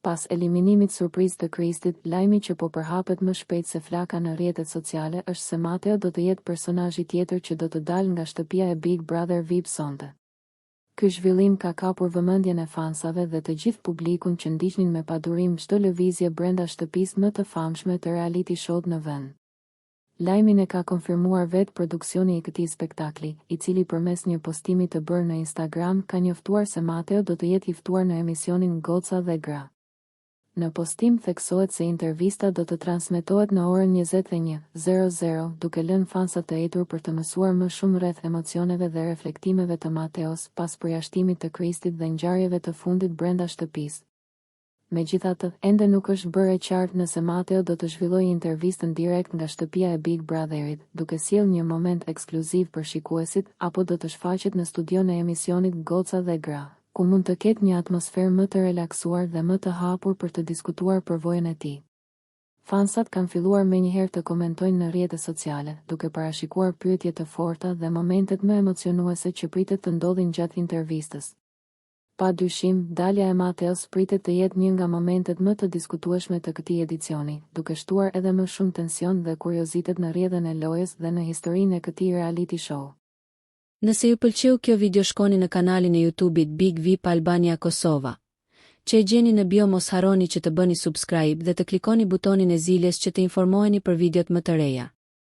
Pas eliminimit surprizë të Kristit, lajmi që po përhapet më shpejt se flaka në rrjetet sociale është se Mateo do të jetë personazhi tjetër që do të dalë nga shtëpia e Big Brother VIP sonte. Ky zhvillim ka kapur vëmendjen e fansave dhe të gjithë publikun që ndiqnin me padurim çdo lëvizje brenda shtëpisë më të famshme të reality show-t në vend. Lajmin e ka konfirmuar vetë produksioni i këtij spektakli, i cili përmes një postimi të bërë në Instagram ka njoftuar se Mateo do të jetë i ftuar në emisionin Goca dhe Gra. Në postim theksohet se intervista do të transmetohet në orën 21:00, duke lënë fansat të etur për të mësuar më shumë rreth emocioneve dhe reflektimeve të Mateos pas përjashtimit të Kristit dhe ngjarjeve të fundit brenda shtëpisë. Megjithatë, ende nuk është bërë e qartë nëse Mateo do të zhvillojë intervistën direkt nga shtëpia e Big Brotherit, duke sjellë një moment ekskluziv për shikuesit, apo do të shfaqet në studion e emisionit Goca dhe Gra, ku mund të ketë një atmosferë më të relaksuar dhe më të hapur për të diskutuar përvojën e tij. Fansat kanë filluar menjëherë të komentojnë në rrjetet sociale, duke parashikuar pyetje të forta dhe momentet më emocionuese që pritet të ndodhin gjatë intervistës. Pa dyshim, dalja e Mateos pritet të jetë një nga momentet më të diskutueshme të këtij edicioni, duke shtuar edhe më shumë tension dhe kuriozitet në rrjedhën e lojës dhe në historinë e këtij reality show. Nëse ju pëlqeu kjo video, shkoni në kanalin e YouTube-it Big VIP Albania Kosova, që e gjeni në bio. Mos harroni që të bëni subscribe dhe të klikoni butonin e ziljes që të informoheni për videot më të reja.